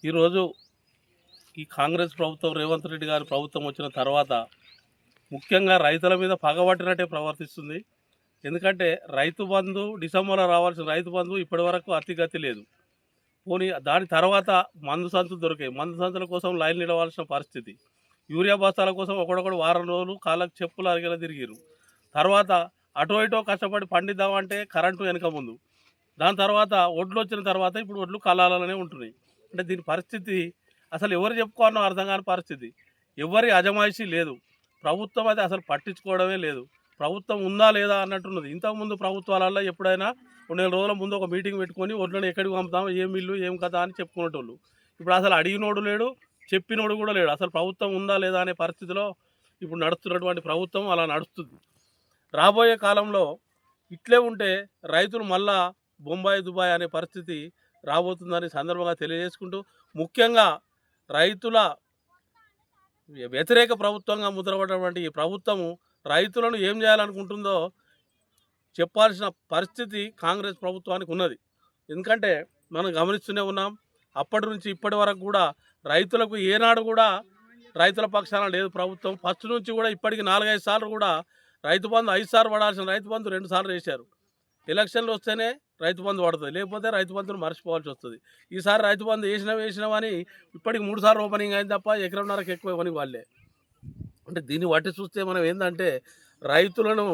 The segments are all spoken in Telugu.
ఈరోజు ఈ కాంగ్రెస్ ప్రభుత్వం రేవంత్ రెడ్డి గారి ప్రభుత్వం వచ్చిన తర్వాత ముఖ్యంగా రైతుల మీద పగబట్టినట్టే ప్రవర్తిస్తుంది. ఎందుకంటే రైతు బంధు డిసెంబర్లో రావాల్సిన రైతు బంధు ఇప్పటివరకు అతిగతి లేదు. పోనీ దాని తర్వాత మందు సంచులు దొరికాయి. మందు సంచుల కోసం లైన్ నిలవాల్సిన పరిస్థితి. యూరియా బస్తాల కోసం ఒకడొకడు వారం రోజులు కాళ్ళకు చెప్పులు అరిగేలా తిరిగిరు. తర్వాత అటో ఇటో కష్టపడి పండిద్దామంటే కరెంటు వెనక ముందు. దాని తర్వాత ఒడ్లు వచ్చిన తర్వాత ఇప్పుడు ఒడ్లు కలాలనే ఉంటున్నాయి. అంటే దీని పరిస్థితి అసలు ఎవరు చెప్పుకోవాలో అర్థం కాని పరిస్థితి. ఎవరి అజమాయిషీ లేదు. ప్రభుత్వం అయితే అసలు పట్టించుకోవడమే లేదు. ప్రభుత్వం ఉందా లేదా అన్నట్టున్నది. ఇంతకుముందు ప్రభుత్వాలలో ఎప్పుడైనా 2 నెలల రోజుల ముందు ఒక మీటింగ్ పెట్టుకొని ఒడ్లను ఎక్కడికి పంపుతాం, ఏం ఇల్లు ఏం కథ అని చెప్పుకునేటోళ్ళు. ఇప్పుడు అసలు అడిగినోడు లేడు, చెప్పినోడు కూడా లేడు. అసలు ప్రభుత్వం ఉందా లేదా అనే పరిస్థితిలో ఇప్పుడు నడుస్తున్నటువంటి ప్రభుత్వం అలా నడుస్తుంది. రాబోయే కాలంలో ఇట్లే ఉంటే రైతులు మళ్ళా బొంబాయి దుబాయ్ అనే పరిస్థితి రాబోతుందని సందర్భంగా తెలియజేసుకుంటూ, ముఖ్యంగా రైతుల వ్యతిరేక ప్రభుత్వంగా ముద్రపడినటువంటి ఈ ప్రభుత్వము రైతులను ఏం చేయాలనుకుంటుందో చెప్పాల్సిన పరిస్థితి కాంగ్రెస్ ప్రభుత్వానికి ఉన్నది. ఎందుకంటే మనం గమనిస్తూనే ఉన్నాం, అప్పటి నుంచి ఇప్పటి వరకు కూడా రైతులకు ఏనాడు కూడా రైతుల పక్షాన లేదు ప్రభుత్వం. ఫస్ట్ నుంచి కూడా ఇప్పటికి 4-5 సార్లు కూడా రైతు బంధు 5 సార్లు పడాల్సిన రైతు బంధు 2 సార్లు వేశారు. ఎలక్షన్లు వస్తేనే రైతు బంధు పడుతుంది, లేకపోతే రైతు బంధును మర్చిపోవాల్సి వస్తుంది. ఈసారి రైతు బంధు వేసినామని ఇప్పటికి 3 సార్లు ఓపెనింగ్ అయింది తప్ప ఎకరంన్నరకు ఎక్కువ ఇవ్వని వాళ్ళే. అంటే దీన్ని బట్టి చూస్తే మనం ఏంటంటే రైతులను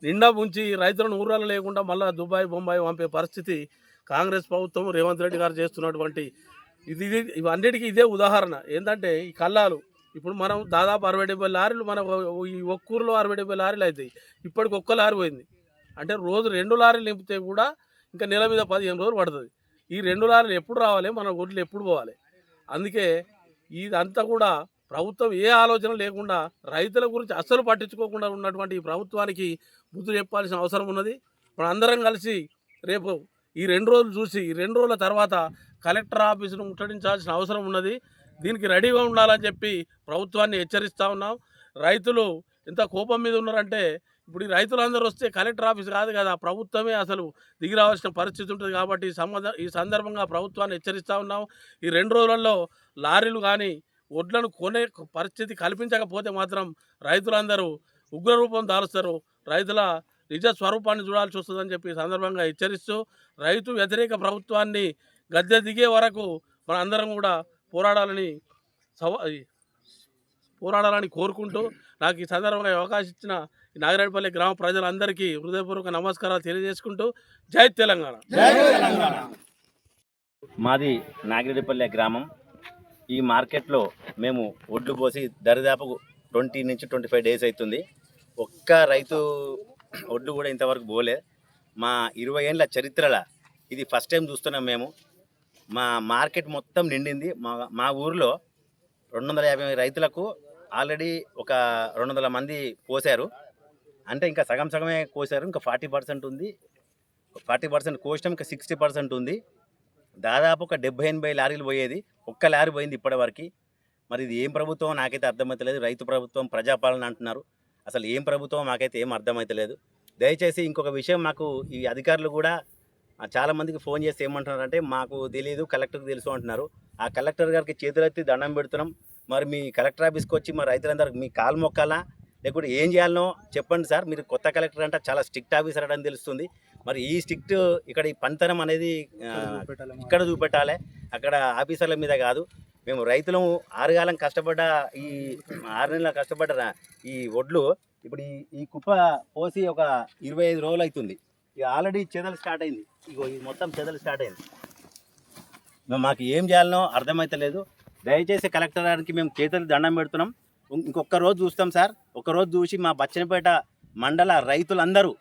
నిండా ముంచి రైతులను ఊర్లలో లేకుండా మళ్ళీ దుబాయ్ బొంబాయి పంపే పరిస్థితి కాంగ్రెస్ ప్రభుత్వం రేవంత్ రెడ్డి గారు చేస్తున్నటువంటి ఇవన్నిటికీ ఇదే ఉదాహరణ. ఏంటంటే ఈ కల్లాలు ఇప్పుడు మనం దాదాపు 60-70 లారీలు మన ఈ ఒక్కూరులో 60-70 లారీలు అవుతాయి. ఇప్పటికి ఒక్క లారీ పోయింది. అంటే రోజు 2 లారీలు నింపితే కూడా ఇంకా నెల మీద 15 రోజులు పడుతుంది. ఈ 2 లారీలు ఎప్పుడు రావాలి, మన ఒడ్లు ఎప్పుడు పోవాలి? అందుకే ఇదంతా కూడా ప్రభుత్వం ఏ ఆలోచన లేకుండా రైతుల గురించి అస్సలు పట్టించుకోకుండా ఉన్నటువంటి ఈ ప్రభుత్వానికి బుద్ధి చెప్పాల్సిన అవసరం ఉన్నది. మనం అందరం కలిసి రేపు ఈ 2 రోజులు చూసి ఈ 2 రోజుల తర్వాత కలెక్టర్ ఆఫీసును ముట్టడించాల్సిన అవసరం ఉన్నది. దీనికి రెడీగా ఉండాలని చెప్పి ప్రభుత్వాన్ని హెచ్చరిస్తూ ఉన్నాం. రైతులు ఎంత కోపం మీద ఉన్నారంటే ఇప్పుడు ఈ రైతులందరూ వస్తే కలెక్టర్ ఆఫీస్ కాదు కదా, ప్రభుత్వమే అసలు దిగి రావాల్సిన పరిస్థితి ఉంటుంది. కాబట్టి ఈ సందర్భంగా ప్రభుత్వాన్ని హెచ్చరిస్తూ ఉన్నాం. ఈ 2 రోజులలో లారీలు కానీ వడ్లను కొనే పరిస్థితి కల్పించకపోతే మాత్రం రైతులందరూ ఉగ్రరూపం దాలుస్తారు, రైతుల నిజ స్వరూపాన్ని చూడాల్సి వస్తుందని చెప్పి సందర్భంగా హెచ్చరిస్తూ, రైతు వ్యతిరేక ప్రభుత్వాన్ని గద్దె దిగే వరకు మన అందరం కూడా పోరాడాలని కోరుకుంటూ, నాకు ఈ సందర్భంగా అవకాశం ఇచ్చిన ఈ నాగిరెడ్డిపల్లి గ్రామ ప్రజలందరికీ హృదయపూర్వక నమస్కారాలు తెలియజేసుకుంటూ జై తెలంగాణ. మాది నాగిరెడ్డిపల్లి గ్రామం. ఈ మార్కెట్లో మేము ఒడ్లు పోసి దరిదాపు 20 నుంచి 25 డేస్ అవుతుంది. ఒక్క రైతు ఒడ్లు కూడా ఇంతవరకు పోలే. మా 20 ఏళ్ళ చరిత్రలో ఇది ఫస్ట్ టైం చూస్తున్నాం మేము. మా మార్కెట్ మొత్తం నిండింది. మా ఊరిలో 250 రైతులకు ఆల్రెడీ ఒక 200 మంది కోసారు. అంటే ఇంకా సగమే కోసారు. ఇంకా 40% ఉంది. 40% కోసినాం. ఇంకా 60% ఉంది. దాదాపు ఒక 70-80 లారీలు పోయేది. ఒక్క లారీ పోయింది ఇప్పటివరకు. మరి ఇది ఏం ప్రభుత్వం నాకైతే అర్థమవుతలేదు. రైతు ప్రభుత్వం, ప్రజాపాలన అంటున్నారు. అసలు ఏం ప్రభుత్వం నాకైతే ఏం అర్థమవుతలేదు. దయచేసి ఇంకొక విషయం, మాకు ఈ అధికారులు కూడా చాలామందికి ఫోన్ చేసి ఏమంటున్నారంటే మాకు తెలియదు, కలెక్టర్కి తెలుసు అంటున్నారు. ఆ కలెక్టర్ గారికి చేతులెత్తి దండం పెడుతున్నాం. మరి మీ కలెక్టర్ ఆఫీస్కి వచ్చి మరి రైతులందరికీ మీ కాలు మొక్కాలా లేకుంటే ఏం చేయాలనో చెప్పండి సార్. మీరు కొత్త కలెక్టర్ అంటే చాలా స్ట్రిక్ట్ ఆఫీసర్ అని తెలుస్తుంది. మరి ఈ స్ట్రిక్ట్ ఇక్కడ ఈ పనితనం అనేది ఇక్కడ చూపెట్టాలి, అక్కడ ఆఫీసర్ల మీద కాదు. మేము రైతులు 6 కాలం కష్టపడ్డ ఈ 6 నెలల కష్టపడ్డ ఈ ఒడ్లు ఇప్పుడు ఈ కుప్ప పోసి ఒక 25 రోజులు అవుతుంది. ఇక ఆల్రెడీ చెదలు స్టార్ట్ అయింది. ఇగో ఇది మొత్తం చెదలు స్టార్ట్ అయింది. మాకు ఏం చేయాలనో అర్థమవుతలేదు. దయచేసి కలెక్టర్ గారికి మేము చేతులు దండం పెడుతున్నాం. ఇంకొక రోజు చూస్తాం సార్. ఒకరోజు చూసి మా బచ్చనపేట మండల రైతులందరూ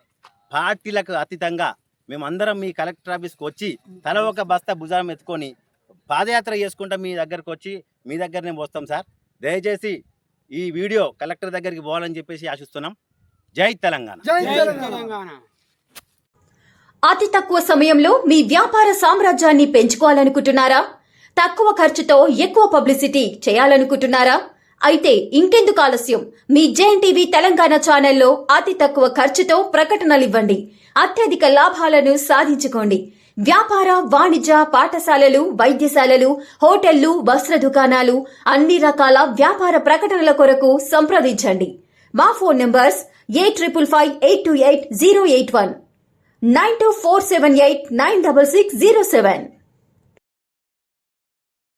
పార్టీలకు అతీతంగా మేమందరం మీ కలెక్టర్ ఆఫీస్కి వచ్చి తల ఒక బస్తా భుజం ఎత్తుకొని పాదయాత్ర చేసుకుంటా మీ దగ్గరకు వచ్చి మీ దగ్గరనే పోస్తాం సార్. దయచేసి ఈ వీడియో కలెక్టర్ దగ్గరికి పోవాలని చెప్పేసి ఆశిస్తున్నాం. జై తెలంగాణ. అతి తక్కువ సమయంలో మీ వ్యాపార సామ్రాజ్యాన్ని పెంచుకోవాలనుకుంటున్నారా? తక్కువ ఖర్చుతో ఎక్కువ పబ్లిసిటీ చేయాలనుకుంటున్నారా? అయితే ఇంకెందుకు ఆలస్యం? మీ జేఎన్టీవీ తెలంగాణ ఛానల్లో అతి తక్కువ ఖర్చుతో ప్రకటనలు ఇవ్వండి, అత్యధిక లాభాలను సాధించుకోండి. వ్యాపార, వాణిజ్య, పాఠశాలలు, వైద్యశాలలు, హోటళ్లు, వస్త్ర దుకాణాలు, అన్ని రకాల వ్యాపార ప్రకటనల కొరకు సంప్రదించండి. మా ఫోన్ నంబర్స్ 8558288081 9247896607.